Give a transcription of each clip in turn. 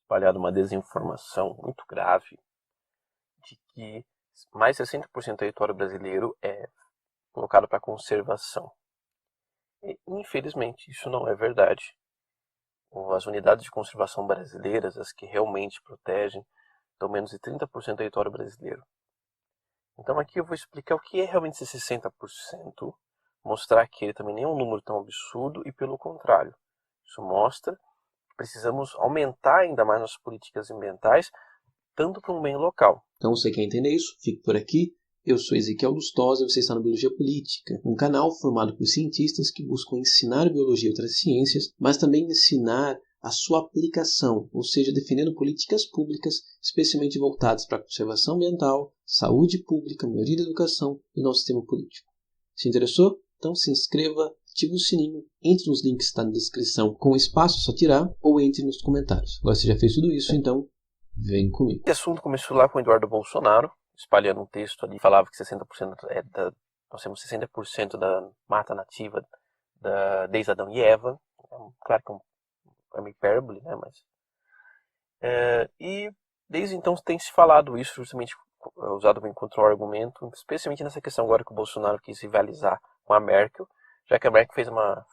espalhada uma desinformação muito grave de que mais de 60% do território brasileiro é colocado para conservação. E, infelizmente, isso não é verdade. As unidades de conservação brasileiras, as que realmente protegem, dão menos de 30% do território brasileiro. Então aqui eu vou explicar o que é realmente esse 60%, mostrar que ele também nem é um número tão absurdo e pelo contrário. Isso mostra que precisamos aumentar ainda mais nossas políticas ambientais, tanto para um bem local. Então, você quer entender isso? Fique por aqui. Eu sou Ezequiel Lustosa e você está no Biologia Política, um canal formado por cientistas que buscam ensinar biologia e outras ciências, mas também ensinar a sua aplicação, ou seja, defendendo políticas públicas especialmente voltadas para a conservação ambiental, saúde pública, melhoria da educação e nosso sistema político. Se interessou? Então se inscreva, ative o sininho, entre nos links que estão na descrição com espaço, só tirar, ou entre nos comentários. Agora você já fez tudo isso, então vem comigo. Esse assunto começou lá com o Eduardo Bolsonaro, espalhando um texto ali, falava que 60% nós temos 60% da mata nativa desde Adão e Eva. Claro que é uma hipérbole, né? Mas, e desde então tem se falado isso, justamente usado bem contra o argumento, especialmente nessa questão agora que o Bolsonaro quis rivalizar com a Merkel, já que a Merkel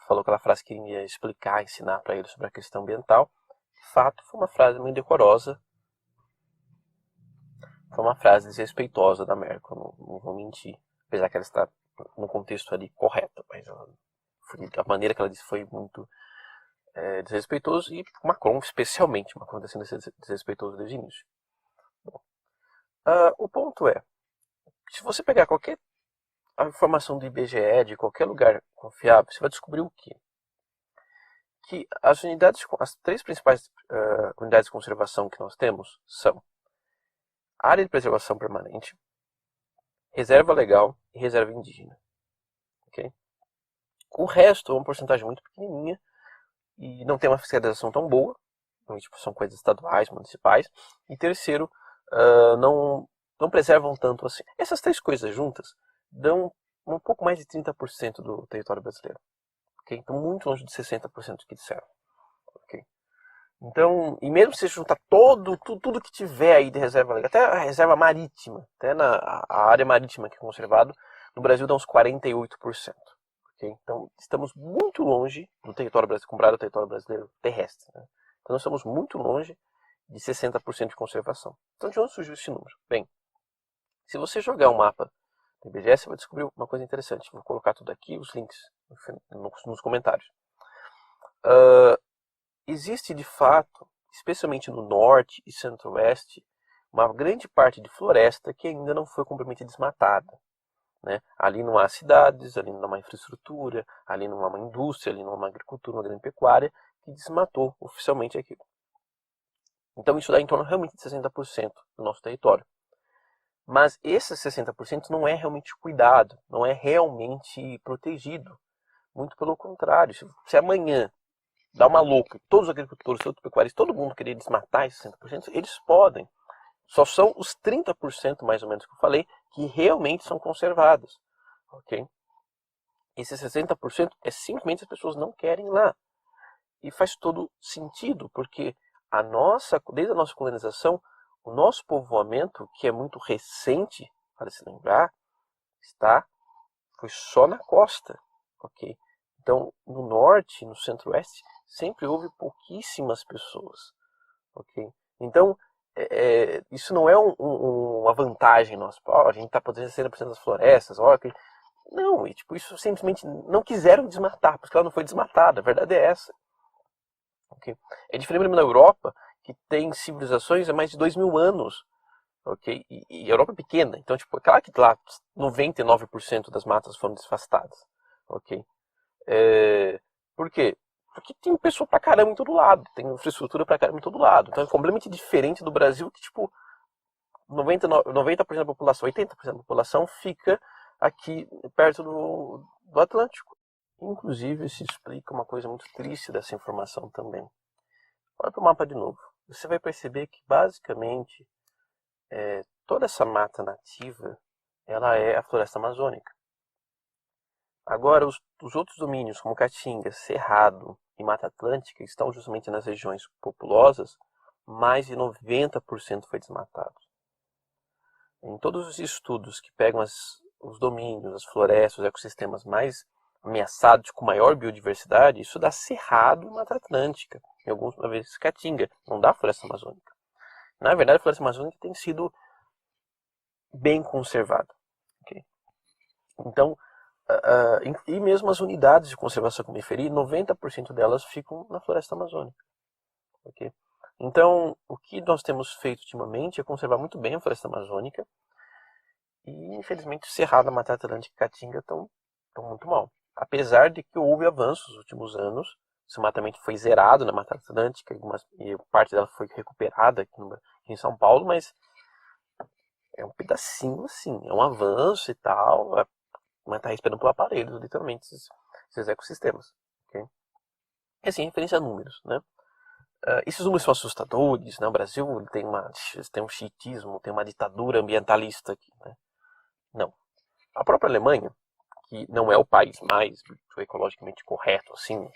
falou aquela frase que ia explicar, ensinar para ele sobre a questão ambiental. De fato, foi uma frase muito decorosa. Foi uma frase desrespeitosa da Merkel, não vou mentir. Apesar que ela está no contexto ali correto, mas a maneira que ela disse foi muito desrespeitoso, e Macron especialmente. Macron está sendo desrespeitoso desde o início. Bom, o ponto é, se você pegar qualquer informação do IBGE, de qualquer lugar confiável, você vai descobrir o quê? Que as três principais unidades de conservação que nós temos são área de preservação permanente, reserva legal e reserva indígena. Okay? O resto é uma porcentagem muito pequenininha e não tem uma fiscalização tão boa. Tipo, são coisas estaduais, municipais. E terceiro, não preservam tanto assim. Essas três coisas juntas dão um pouco mais de 30% do território brasileiro. Okay? Então, muito longe de 60% que disseram. Okay? Então, e mesmo se você juntar tudo que tiver aí de reserva legal, até a reserva marítima, até a área marítima que é conservado, no Brasil dá uns 48%. Okay? Então, estamos muito longe do território brasileiro, comparado ao território brasileiro terrestre. Né? Então, nós estamos muito longe de 60% de conservação. Então, de onde surgiu esse número? Bem, se você jogar um mapa do IBGE, você vai descobrir uma coisa interessante. Vou colocar tudo aqui, os links nos comentários. Existe, de fato, especialmente no norte e centro-oeste, uma grande parte de floresta que ainda não foi completamente desmatada. Né? Ali não há cidades, ali não há uma infraestrutura, ali não há uma indústria, ali não há uma agricultura, uma grande pecuária que desmatou oficialmente aquilo. Então isso dá em torno realmente de 60% do nosso território. Mas esses 60% não é realmente cuidado, não é realmente protegido. Muito pelo contrário, se amanhã dá uma louca, todos os agricultores, todos os pecuários, todo mundo querer desmatar esses 60%, eles podem. Só são os 30% mais ou menos que eu falei que realmente são conservados. Okay? Esses 60% é simplesmente as pessoas não querem ir lá. E faz todo sentido, porque desde a nossa colonização, o nosso povoamento, que é muito recente, para se lembrar, foi só na costa. Okay? Então, no norte, no centro-oeste, sempre houve pouquíssimas pessoas. Okay? Então, isso não é uma vantagem nossa. A gente está protegendo 60% das florestas. Não, isso simplesmente não quiseram desmatar, porque ela não foi desmatada. A verdade é essa. Okay? É diferente na Europa, que tem civilizações há mais de 2000 anos. Okay? E a Europa é pequena, então, claro que lá 99% das matas foram desfastadas. Okay? Por quê? Porque tem pessoa pra caramba em todo lado, tem infraestrutura pra caramba em todo lado. Então é completamente diferente do Brasil, que 90% da população, 80% da população fica aqui perto do Atlântico. Inclusive, isso explica uma coisa muito triste dessa informação também. Olha para o mapa de novo. Você vai perceber que, basicamente, toda essa mata nativa, ela é a floresta amazônica. Agora, os outros domínios, como Caatinga, Cerrado e Mata Atlântica, estão justamente nas regiões populosas, mais de 90% foi desmatado. Em todos os estudos que pegam os domínios, as florestas, os ecossistemas mais ameaçados com maior biodiversidade, isso dá Cerrado e Mata Atlântica, em algumas vezes Caatinga, não dá floresta amazônica. Na verdade, a floresta amazônica tem sido bem conservada. Okay? Então, e mesmo as unidades de conservação que me referi, 90% delas ficam na floresta amazônica. Okay? Então, o que nós temos feito ultimamente é conservar muito bem a floresta amazônica e, infelizmente, o Cerrado, a Mata Atlântica e Caatinga estão muito mal. Apesar de que houve avanços nos últimos anos, o desmatamento foi zerado na Mata Atlântica e parte dela foi recuperada aqui em São Paulo, mas é um pedacinho assim, é um avanço e tal, mas está respirando por aparelhos, literalmente, esses ecossistemas. Okay? E assim, referência a números, né? Esses números são assustadores, né? O Brasil tem um xiitismo, tem uma ditadura ambientalista aqui, né? Não. A própria Alemanha, que não é o país mais ecologicamente correto, assim,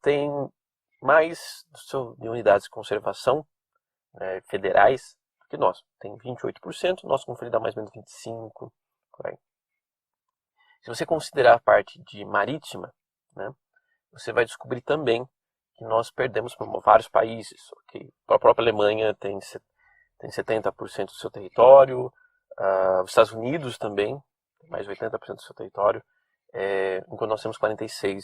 tem mais de unidades de conservação federais do que nós. Tem 28%, nosso conferido dá mais ou menos 25%. Se você considerar a parte de marítima, né, você vai descobrir também que nós perdemos para vários países. Okay? A própria Alemanha tem 70% do seu território, os Estados Unidos também, mais 80% do seu território, enquanto nós temos 46%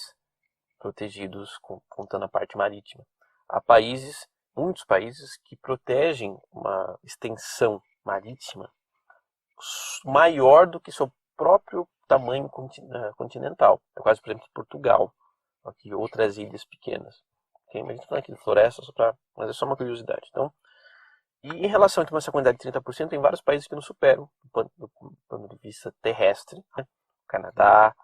protegidos, contando a parte marítima. Há muitos países, que protegem uma extensão marítima maior do que seu próprio tamanho continental. É quase, por exemplo, Portugal, aqui, outras ilhas pequenas. Okay? Mas a gente está falando aqui de floresta, mas é só uma curiosidade. Então, e em relação a essa quantidade de 30%, tem vários países que nos superam do ponto de vista terrestre. Né? O Canadá,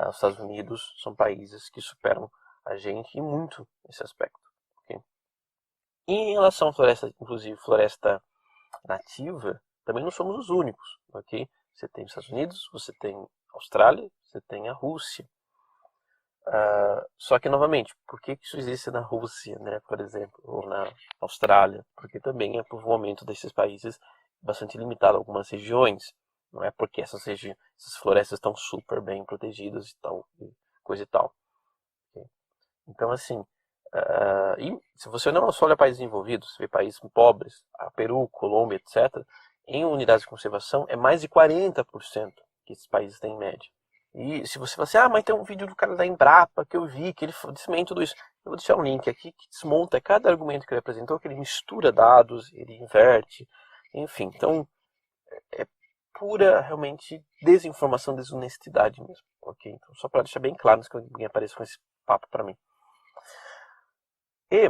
os Estados Unidos são países que superam a gente e muito nesse aspecto. Okay? E em relação à floresta, inclusive floresta nativa, também não somos os únicos. Okay? Você tem os Estados Unidos, você tem a Austrália, você tem a Rússia. Só que, novamente, por que isso existe na Rússia, né, por exemplo, ou na Austrália? Porque também é povoamento desses países bastante limitado a algumas regiões. Não é porque essas florestas estão super bem protegidas e tal, coisa e tal. Okay? Então, assim, e se você não só olha países desenvolvidos, você vê países pobres, Peru, Colômbia, etc., em unidades de conservação é mais de 40% que esses países têm em média. E se você fala assim, mas tem um vídeo do cara da Embrapa que eu vi, que ele desmente tudo isso. Eu vou deixar um link aqui que desmonta cada argumento que ele apresentou, que ele mistura dados, ele inverte, enfim. Então, é pura, realmente, desinformação, desonestidade mesmo. Ok? Então, só para deixar bem claro, antes que alguém apareça com esse papo para mim. E,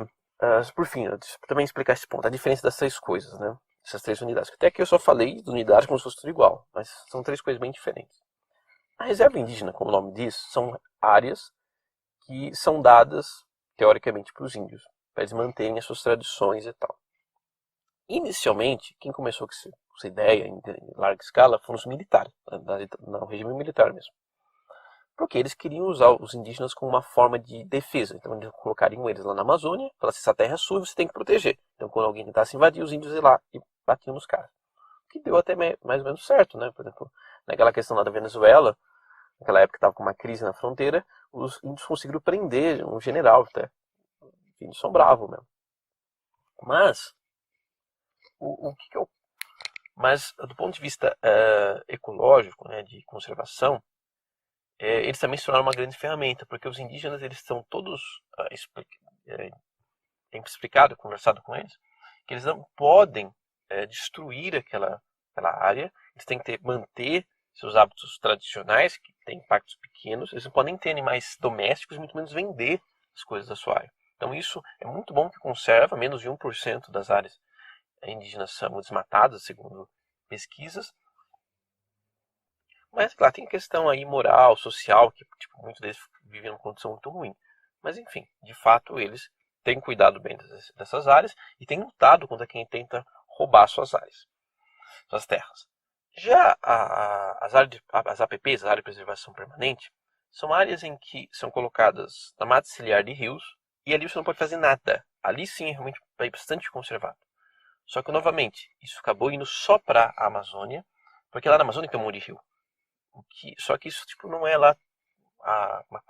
por fim, também explicar esse ponto, a diferença das três coisas, né? Essas três unidades. Até aqui eu só falei de unidades como se fosse tudo igual, mas são três coisas bem diferentes. A reserva indígena, como o nome diz, são áreas que são dadas, teoricamente, para os índios, para eles manterem as suas tradições e tal. Inicialmente, quem começou com essa ideia em larga escala foram os militares, no regime militar mesmo. Porque eles queriam usar os indígenas como uma forma de defesa. Então, eles colocariam eles lá na Amazônia, falassem, essa terra é sua, você tem que proteger. Então, quando alguém tentasse invadir, os índios iam lá e batiam nos caras. O que deu até mais ou menos certo, né? Por exemplo, naquela questão lá da Venezuela, naquela época que estava com uma crise na fronteira, os índios conseguiram prender um general até. Os índios são bravos mesmo. Mas, mas do ponto de vista ecológico, né, de conservação, eles também se tornaram uma grande ferramenta, porque os indígenas, eles estão todos explicado, conversado com eles, que eles não podem destruir aquela área, eles têm que manter seus hábitos tradicionais, que têm impactos pequenos, eles não podem ter animais domésticos, muito menos vender as coisas da sua área. Então isso é muito bom que conserva, menos de 1% das áreas indígenas são desmatadas, segundo pesquisas. Mas, claro, tem questão aí moral, social, que muitos deles vivem numa condição muito ruim. Mas, enfim, de fato, eles têm cuidado bem dessas áreas e têm lutado contra quem tenta roubar suas áreas, suas terras. Já as APPs, as áreas de preservação permanente, são áreas em que são colocadas na mata ciliar de rios e ali você não pode fazer nada. ali sim é realmente bastante conservado. Só que, novamente, isso acabou indo só para a Amazônia, porque lá na Amazônia tem um monte de rio. Só que isso tipo, não é lá,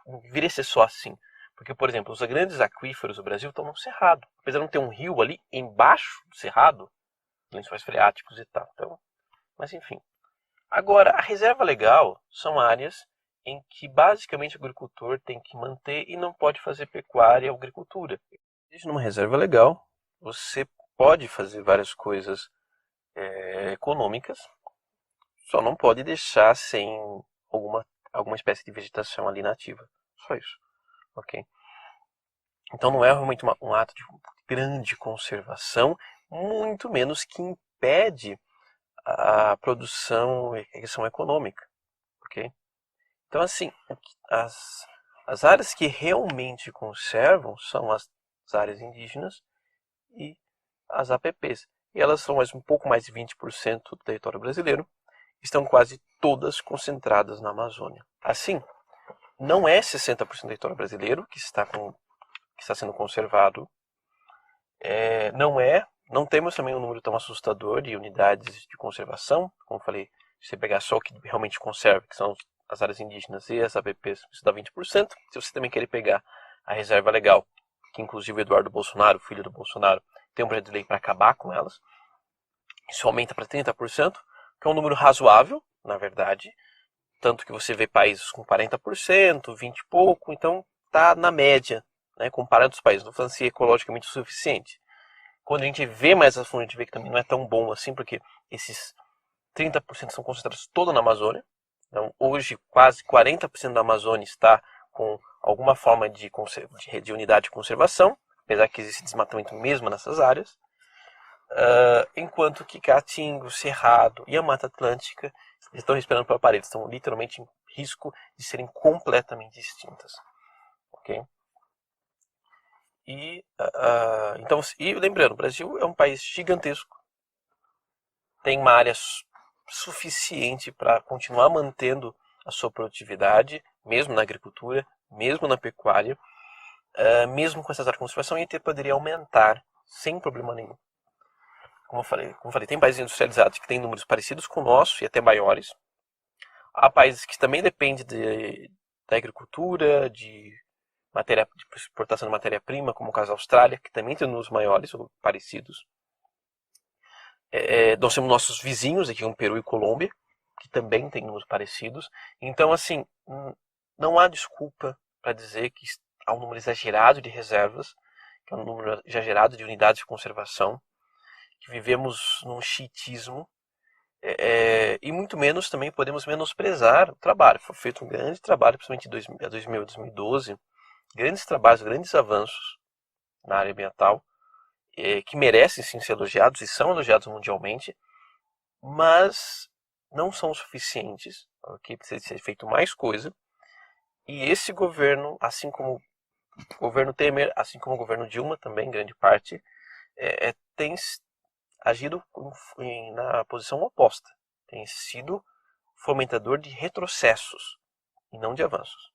não deveria ser só assim. Porque, por exemplo, os grandes aquíferos do Brasil estão no Cerrado. Apesar de não ter um rio ali embaixo do Cerrado, lençóis freáticos e tal. Então, mas enfim. Agora, a reserva legal são áreas em que basicamente o agricultor tem que manter e não pode fazer pecuária ou agricultura. Desde numa reserva legal, você pode fazer várias coisas econômicas, só não pode deixar sem alguma espécie de vegetação ali nativa. Só isso. Ok? Então não é realmente um ato de grande conservação, muito menos que impede a produção e questão econômica. Ok? Então, assim, as áreas que realmente conservam são as áreas indígenas e as APPs. E elas são um pouco mais de 20% do território brasileiro. Estão quase todas concentradas na Amazônia. Assim, não é 60% do território brasileiro que está sendo conservado. Não temos também um número tão assustador de unidades de conservação. Como falei, se você pegar só o que realmente conserva, que são as áreas indígenas e as APPs, isso dá 20%. Se você também querer pegar a reserva legal, que inclusive o Eduardo Bolsonaro, filho do Bolsonaro, tem um projeto de lei para acabar com elas, isso aumenta para 30%, que é um número razoável, na verdade. Tanto que você vê países com 40%, 20 e pouco, então está na média, né, comparado aos países. Não falando se é ecologicamente o suficiente. Quando a gente vê mais a fundo, a gente vê que também não é tão bom assim, porque esses 30% são concentrados toda na Amazônia. Então, hoje, quase 40% da Amazônia está com alguma forma de unidade de conservação, apesar que existe desmatamento mesmo nessas áreas. Enquanto que Caatinga, Cerrado e a Mata Atlântica estão respirando pela parede, estão literalmente em risco de serem completamente extintas. Ok? Então, lembrando, o Brasil é um país gigantesco, tem uma área suficiente para continuar mantendo a sua produtividade, mesmo na agricultura, mesmo na pecuária, mesmo com essas áreas de conservação, e até poderia aumentar sem problema nenhum. Como eu falei, tem países industrializados que têm números parecidos com o nosso e até maiores. Há países que também dependem da agricultura, de exportação de matéria-prima, como o caso da Austrália, que também tem números maiores ou parecidos. Nós temos nossos vizinhos aqui, como Peru e Colômbia, que também têm números parecidos. Então, assim, não há desculpa para dizer que há um número exagerado de reservas, que é um número exagerado de unidades de conservação, que vivemos num chiitismo, e muito menos também podemos menosprezar o trabalho. Foi feito um grande trabalho, principalmente em 2000 e 2012, grandes trabalhos, grandes avanços na área ambiental, que merecem sim ser elogiados e são elogiados mundialmente, mas não são suficientes, ok? Precisa ser feito mais coisa. E esse governo, assim como o governo Temer, assim como o governo Dilma também, em grande parte, tem agido na posição oposta. Tem sido fomentador de retrocessos e não de avanços.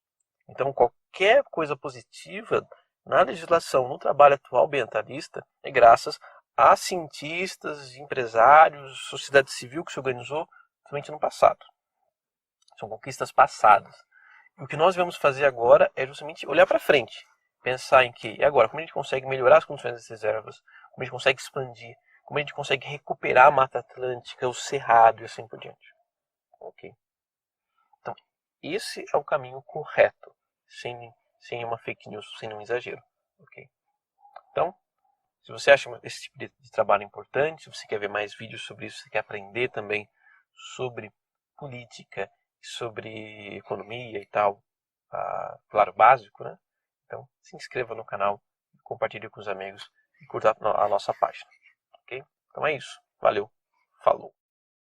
Então, qualquer coisa positiva na legislação, no trabalho atual ambientalista, é graças a cientistas, empresários, sociedade civil que se organizou somente no passado. São conquistas passadas. E o que nós devemos fazer agora é justamente olhar para frente, pensar em que, e agora, como a gente consegue melhorar as condições das reservas, como a gente consegue expandir, como a gente consegue recuperar a Mata Atlântica, o Cerrado e assim por diante. Ok? Então, esse é o caminho correto, sem uma fake news, sem nenhum exagero. Ok? Então, se você acha esse tipo de trabalho importante, se você quer ver mais vídeos sobre isso, se você quer aprender também sobre política, sobre economia e tal, claro, básico, né? Então, se inscreva no canal, compartilhe com os amigos e curta a nossa página. Ok? Então é isso. Valeu. Falou.